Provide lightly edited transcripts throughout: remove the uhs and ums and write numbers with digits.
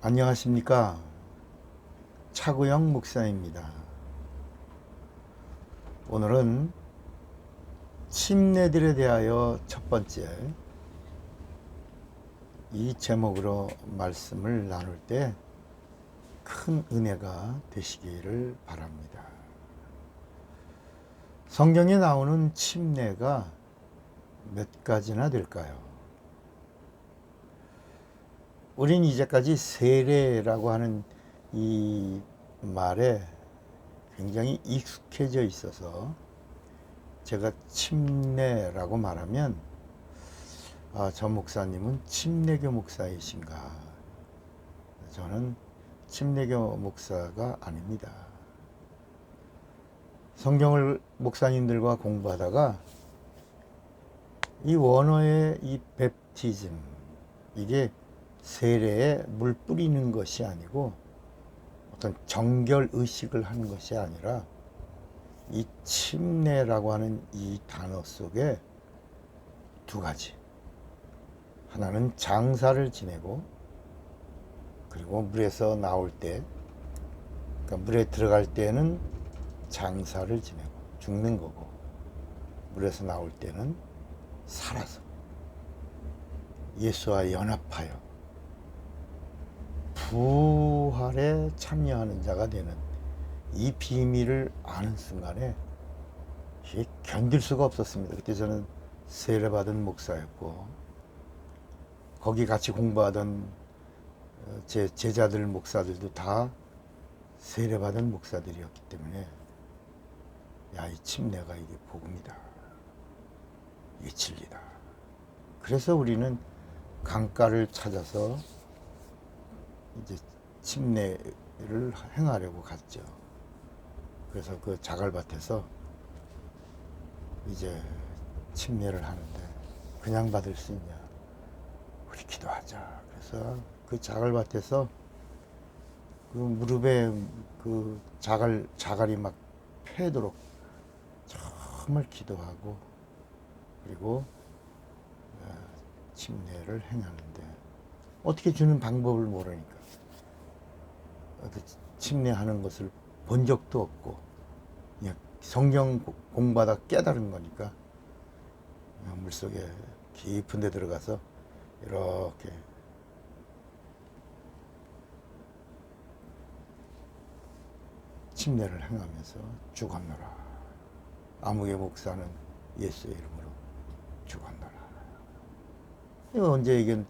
안녕하십니까. 차구영 목사입니다. 오늘은 침례들에 대하여 첫 번째 이 제목으로 말씀을 나눌 때 큰 은혜가 되시기를 바랍니다. 성경에 나오는 침례가 몇 가지나 될까요? 우린 이제까지 세례라고 하는 이 말에 굉장히 익숙해져 있어서 제가 침례라고 말하면 저 목사님은 침례교 목사이신가? 저는 침례교 목사가 아닙니다. 성경을 목사님들과 공부하다가 이 원어의 이 베프티즘, 이게 세례에 물 뿌리는 것이 아니고 어떤 정결 의식을 하는 것이 아니라 이 침례라고 하는 이 단어 속에 두 가지. 하나는 장사를 지내고, 그리고 물에서 나올 때, 그러니까 물에 들어갈 때는 장사를 지내고 죽는 거고, 물에서 나올 때는 살아서 예수와 연합하여 부활에 참여하는 자가 되는 이 비밀을 아는 순간에 이게 견딜 수가 없었습니다. 그때 저는 세례받은 목사였고, 거기 같이 공부하던 제 제자들 목사들도 다 세례받은 목사들이었기 때문에 이 침례가 이게 복음이다, 이게 진리다. 그래서 우리는 강가를 찾아서 이제 침례를 행하려고 갔죠. 그래서 그 자갈밭에서 이제 침례를 하는데 그냥 받을 수 있냐? 우리 기도하자. 그래서 그 자갈밭에서 그 무릎에 그 자갈이 막 패도록 정말 기도하고, 그리고 침례를 행하는데 어떻게 주는 방법을 모르니까 침례하는 것을 본 적도 없고 그냥 성경 공부하다 깨달은 거니까 물속에 깊은 데 들어가서 이렇게 침례를 행하면서 죽었노라. 아무개 목사는 예수의 이름으로 죽었노라. 이거 언제 이게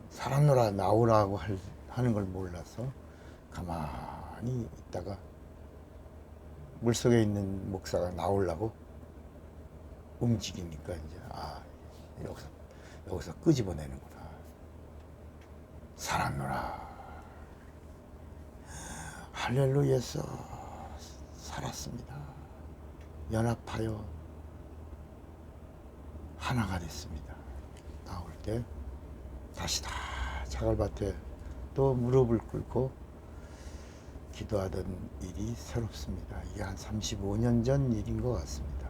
살았노라 나오라고 하는 걸 몰라서 가만히 있다가 물속에 있는 목사가 나오려고 움직이니까 이제 여기서 끄집어내는구나. 살았노라. 할렐루야에서 살았습니다. 연합하여 하나가 됐습니다. 나올 때 다시 다 자갈밭에 또 무릎을 꿇고 기도하던 일이 새롭습니다. 이게 한 35년 전 일인 것 같습니다.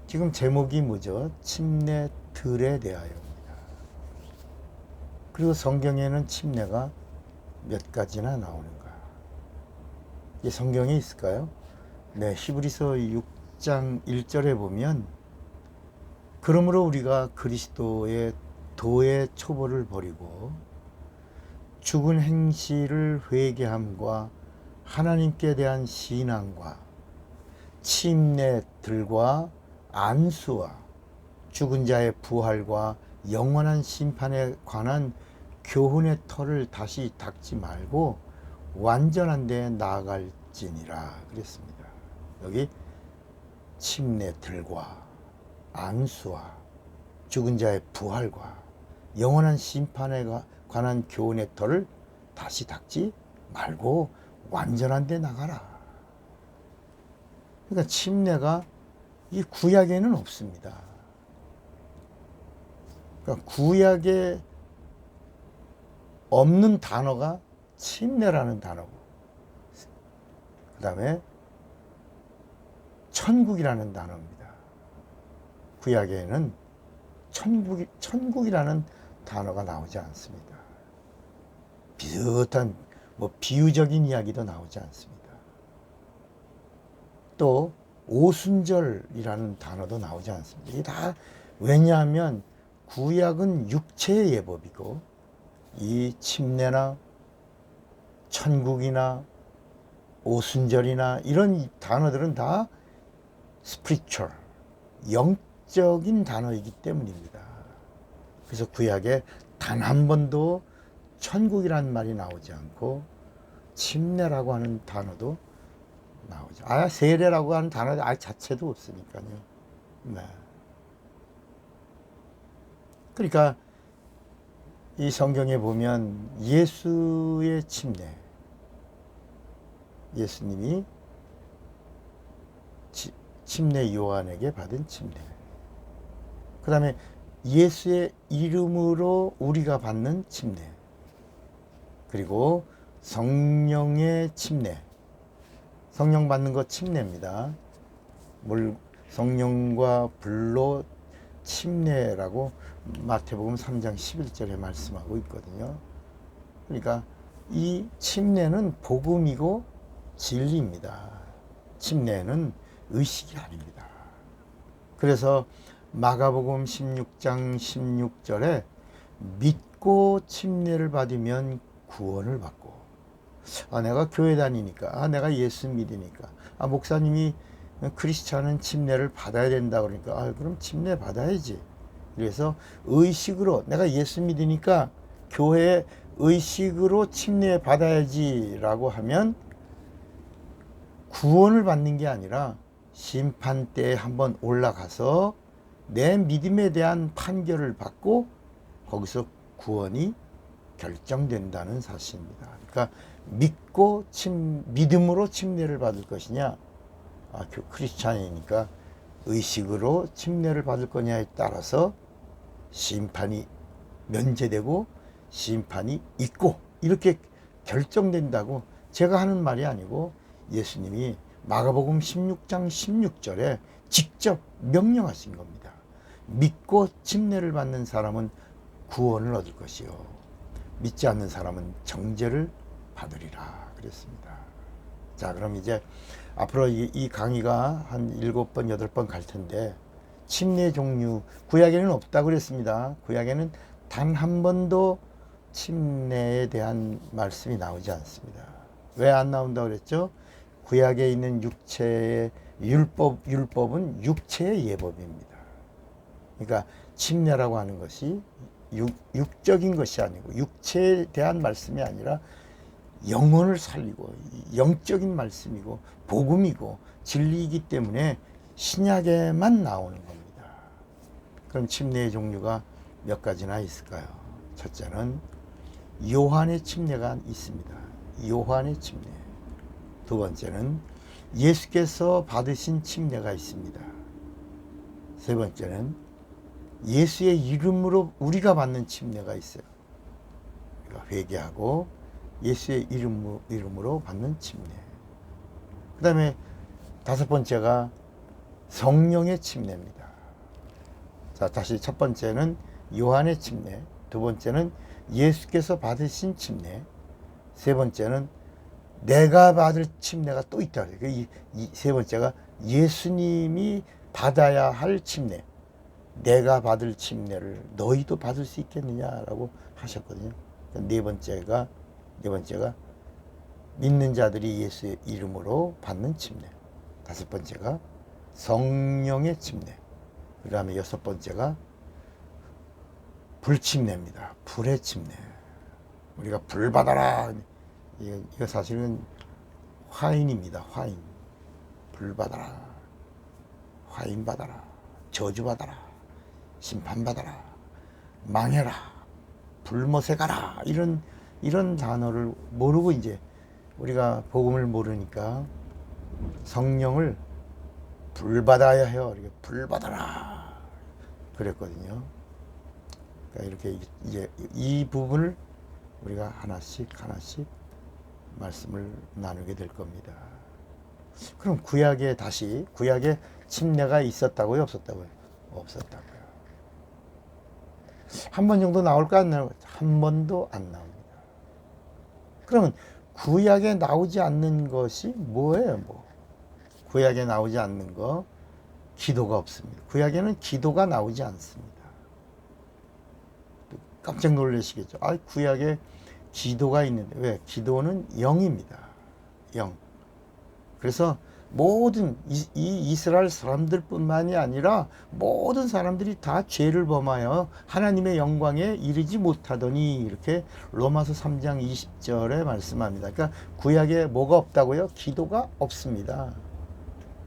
지금 제목이 뭐죠? 침례들에 대하여입니다. 그리고 성경에는 침례가 몇 가지나 나오는가? 이 성경에 있을까요? 네, 히브리서 6장 1절에 보면, 그러므로 우리가 그리스도의 도의 초보를 버리고 죽은 행실을 회개함과 하나님께 대한 신앙과 침례들과 안수와 죽은 자의 부활과 영원한 심판에 관한 교훈의 털을 다시 닦지 말고 완전한 데 나아갈지니라 그랬습니다. 여기 침례들과 안수와 죽은 자의 부활과 영원한 심판에 관한 교훈의 털을 다시 닦지 말고 완전한 데 나가라. 그러니까 침례가 이 구약에는 없습니다. 그러니까 구약에 없는 단어가 침례라는 단어고, 그 다음에 천국이라는 단어입니다. 구약에는 천국이라는 단어가 나오지 않습니다. 비슷한 비유적인 이야기도 나오지 않습니다. 또 오순절이라는 단어도 나오지 않습니다. 이게 다 왜냐하면 구약은 육체의 예법이고 이 침례나 천국이나 오순절이나 이런 단어들은 다 스피리추얼, 영적인 단어이기 때문입니다. 그래서 구약에 단 한 번도 천국이라는 말이 나오지 않고 침례라고 하는 단어도 나오죠. 세례라고 하는 단어 자체도 없으니까요. 네. 그러니까 이 성경에 보면 예수의 침례, 예수님이 침례 요한에게 받은 침례, 그 다음에 예수의 이름으로 우리가 받는 침례, 그리고 성령의 침례, 성령 받는 거 침례입니다. 성령과 불로 침례라고 마태복음 3장 11절에 말씀하고 있거든요. 그러니까 이 침례는 복음이고 진리입니다. 침례는 의식이 아닙니다. 그래서 마가복음 16장 16절에 믿고 침례를 받으면 구원을 받고, 내가 교회 다니니까, 내가 예수 믿으니까, 목사님이 크리스찬은 침례를 받아야 된다 그러니까, 그럼 침례 받아야지. 그래서 의식으로, 내가 예수 믿으니까 교회에 의식으로 침례 받아야지 라고 하면 구원을 받는 게 아니라 심판대에 한번 올라가서 내 믿음에 대한 판결을 받고 거기서 구원이 결정된다는 사실입니다. 그러니까 믿음으로 침례를 받을 것이냐, 크리스찬이니까 의식으로 침례를 받을 거냐에 따라서 심판이 면제되고 심판이 있고 이렇게 결정된다고 제가 하는 말이 아니고 예수님이 마가복음 16장 16절에 직접 명령하신 겁니다. 믿고 침례를 받는 사람은 구원을 얻을 것이요, 믿지 않는 사람은 정죄를 받으리라 그랬습니다. 자, 그럼 이제 앞으로 이 강의가 한 7번, 8번 갈 텐데, 침례 종류, 구약에는 없다고 그랬습니다. 구약에는 단 한 번도 침례에 대한 말씀이 나오지 않습니다. 왜 안 나온다고 그랬죠? 구약에 있는 육체의 율법은 육체의 예법입니다. 그러니까 침례라고 하는 것이 육적인 것이 아니고, 육체에 대한 말씀이 아니라 영혼을 살리고 영적인 말씀이고 복음이고 진리이기 때문에 신약에만 나오는 겁니다. 그럼 침례의 종류가 몇 가지나 있을까요? 첫째는 요한의 침례가 있습니다. 요한의 침례. 두 번째는 예수께서 받으신 침례가 있습니다. 세 번째는 예수의 이름으로 우리가 받는 침례가 있어요. 우리가 회개하고 예수의 이름으로 받는 침례. 그 다음에 다섯 번째가 성령의 침례입니다. 자, 다시 첫 번째는 요한의 침례, 두 번째는 예수께서 받으신 침례, 세 번째는 내가 받을 침례가 또 있다. 이 세 번째가 예수님이 받아야 할 침례, 내가 받을 침례를 너희도 받을 수 있겠느냐라고 하셨거든요. 네 번째가 믿는 자들이 예수의 이름으로 받는 침례, 다섯 번째가 성령의 침례, 그 다음에 여섯 번째가 불침례입니다. 불의 침례. 우리가 불 받아라, 이거 사실은 화인입니다. 화인. 불 받아라, 화인 받아라, 저주 받아라, 심판 받아라, 망해라, 불못에 가라, 이런 단어를 모르고 이제 우리가 복음을 모르니까 성령을 불 받아야 해요. 이렇게 불 받아라 그랬거든요. 그러니까 이렇게 이제 이 부분을 우리가 하나씩 말씀을 나누게 될 겁니다. 그럼 구약에 침례가 있었다고요, 없었다고요? 없었다고요. 한 번 정도 나올까 안 나올까? 한 번도 안 나옵니다. 그러면 구약에 나오지 않는 것이 뭐예요? 뭐 구약에 나오지 않는 거, 기도가 없습니다. 구약에는 기도가 나오지 않습니다. 깜짝 놀라시겠죠. 아, 구약에 기도가 있는데 왜? 기도는 영입니다. 영. 그래서 모든 이 이스라엘 사람들뿐만이 아니라 모든 사람들이 다 죄를 범하여 하나님의 영광에 이르지 못하더니 이렇게 로마서 3장 20절에 말씀합니다. 그러니까 구약에 뭐가 없다고요? 기도가 없습니다.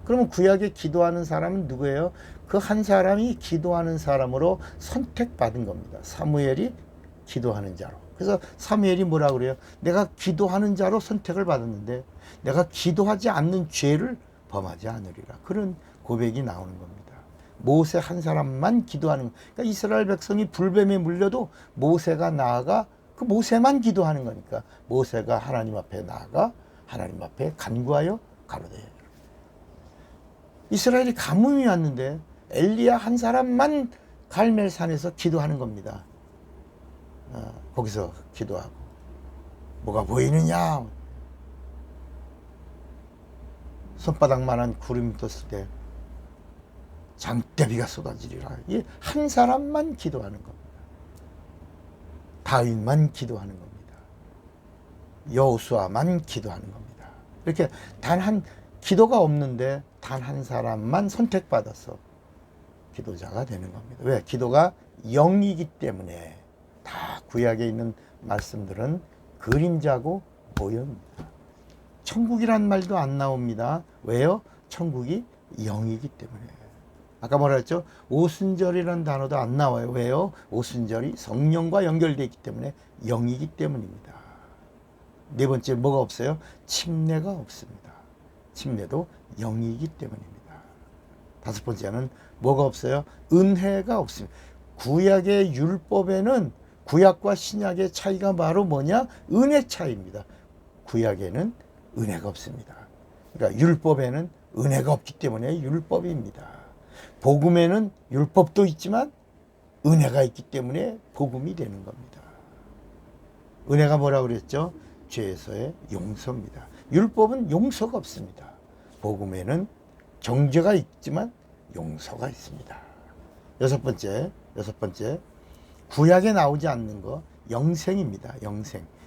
그러면 구약에 기도하는 사람은 누구예요? 그 한 사람이 기도하는 사람으로 선택받은 겁니다. 사무엘이 기도하는 자로. 그래서 사무엘이 뭐라 그래요? 내가 기도하는 자로 선택을 받았는데 내가 기도하지 않는 죄를 범하지 않으리라. 그런 고백이 나오는 겁니다. 모세 한 사람만 기도하는, 그러니까 이스라엘 백성이 불뱀에 물려도 모세가 나아가 그 모세만 기도하는 거니까 모세가 하나님 앞에 나아가 하나님 앞에 간구하여 가로되. 이스라엘이 가뭄이 왔는데 엘리야 한 사람만 갈멜산에서 기도하는 겁니다. 거기서 기도하고 뭐가 보이느냐? 손바닥만한 구름이 떴을 때 장대비가 쏟아지리라. 이 한 사람만 기도하는 겁니다. 다윗만 기도하는 겁니다. 여호수아만 기도하는 겁니다. 이렇게 단 한 기도가 없는데 단 한 사람만 선택받아서 기도자가 되는 겁니다. 왜? 기도가 영이기 때문에. 다 구약에 있는 말씀들은 그림자고 모형입니다. 천국이란 말도 안 나옵니다. 왜요? 천국이 영이기 때문에. 아까 뭐라 했죠? 오순절이라는 단어도 안 나와요. 왜요? 오순절이 성령과 연결되어 있기 때문에 영이기 때문입니다. 네 번째 뭐가 없어요? 침례가 없습니다. 침례도 영이기 때문입니다. 다섯 번째는 뭐가 없어요? 은혜가 없습니다. 구약의 율법에는 구약과 신약의 차이가 바로 뭐냐? 은혜 차이입니다. 구약에는 은혜가 없습니다. 그러니까 율법에는 은혜가 없기 때문에 율법입니다. 복음에는 율법도 있지만 은혜가 있기 때문에 복음이 되는 겁니다. 은혜가 뭐라 그랬죠? 죄에서의 용서입니다. 율법은 용서가 없습니다. 복음에는 정죄가 있지만 용서가 있습니다. 여섯 번째, 구약에 나오지 않는 거 영생입니다.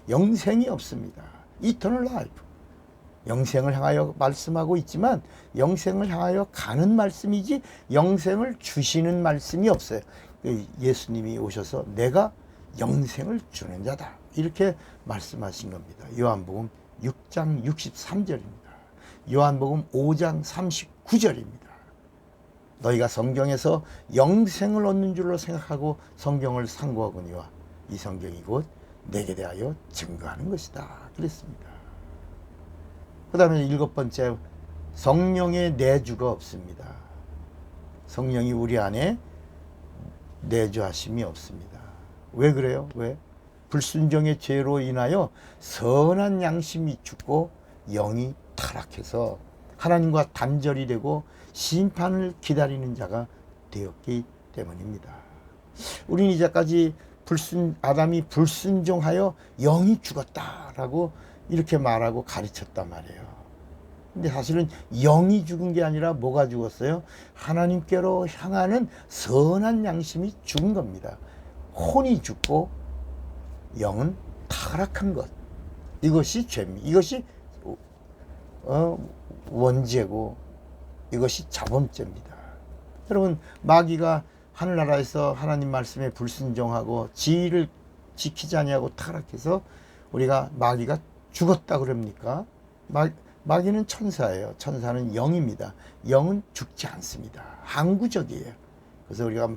영생이 없습니다. 이터널 라이프. 영생을 향하여 말씀하고 있지만 영생을 향하여 가는 말씀이지 영생을 주시는 말씀이 없어요. 예수님이 오셔서 내가 영생을 주는 자다. 이렇게 말씀하신 겁니다. 요한복음 6장 63절입니다. 요한복음 5장 39절입니다. 너희가 성경에서 영생을 얻는 줄로 생각하고 성경을 상고하거니와 이 성경이 곧 내게 대하여 증거하는 것이다. 그랬습니다. 그 다음에 일곱 번째, 성령의 내주가 없습니다. 성령이 우리 안에 내주하심이 없습니다. 왜 그래요? 왜? 불순종의 죄로 인하여 선한 양심이 죽고 영이 타락해서 하나님과 단절이 되고 심판을 기다리는 자가 되었기 때문입니다. 우리는 이제까지 아담이 불순종하여 영이 죽었다라고 이렇게 말하고 가르쳤단 말이에요. 근데 사실은 영이 죽은 게 아니라 뭐가 죽었어요? 하나님께로 향하는 선한 양심이 죽은 겁니다. 혼이 죽고 영은 타락한 것. 이것이 죄입니다. 이것이 원죄고 이것이 자범죄입니다. 여러분, 마귀가 하늘나라에서 하나님 말씀에 불순종하고 지위를 지키지 아니하고 타락해서 우리가 마귀가 죽었다 그럽니까? 마귀는 천사예요. 천사는 영입니다. 영은 죽지 않습니다. 항구적이에요. 그래서 우리가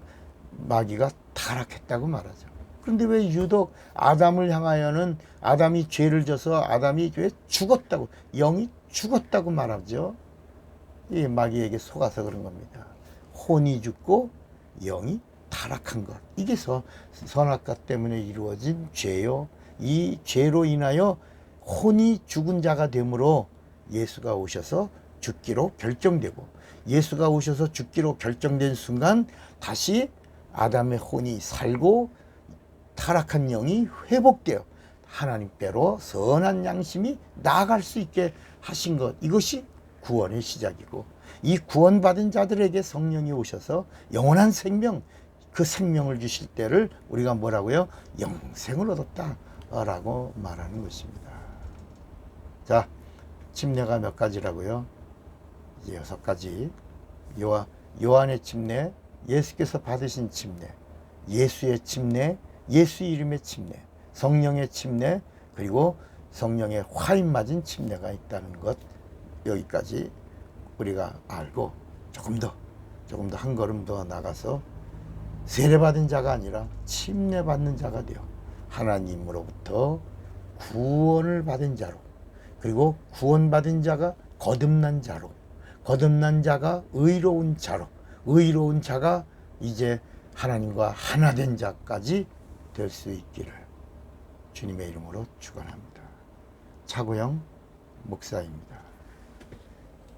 마귀가 타락했다고 말하죠. 그런데 왜 유독 아담을 향하여는 아담이 죄를 져서 아담이 왜 죽었다고, 영이 죽었다고 말하죠? 이 마귀에게 속아서 그런 겁니다. 혼이 죽고 영이 타락한 것. 이게 선악과 때문에 이루어진 죄요. 이 죄로 인하여 혼이 죽은 자가 되므로 예수가 오셔서 죽기로 결정되고, 예수가 오셔서 죽기로 결정된 순간 다시 아담의 혼이 살고 타락한 영이 회복되어 하나님께로 선한 양심이 나아갈 수 있게 하신 것, 이것이 구원의 시작이고, 이 구원받은 자들에게 성령이 오셔서 영원한 생명, 그 생명을 주실 때를 우리가 뭐라고요? 영생을 얻었다라고 말하는 것입니다. 자, 침례가 몇 가지라고요? 이제 6가지. 요한의 침례, 예수께서 받으신 침례, 예수의 침례, 예수 이름의 침례, 성령의 침례, 그리고 성령의 화임 맞은 침례가 있다는 것, 여기까지 우리가 알고 조금 더 한 걸음 더 나가서 세례받은 자가 아니라 침례받는 자가 되어 하나님으로부터 구원을 받은 자로, 그리고 구원받은 자가 거듭난 자로, 거듭난 자가 의로운 자로, 의로운 자가 이제 하나님과 하나 된 자까지 될 수 있기를 주님의 이름으로 축원합니다. 차구영 목사입니다.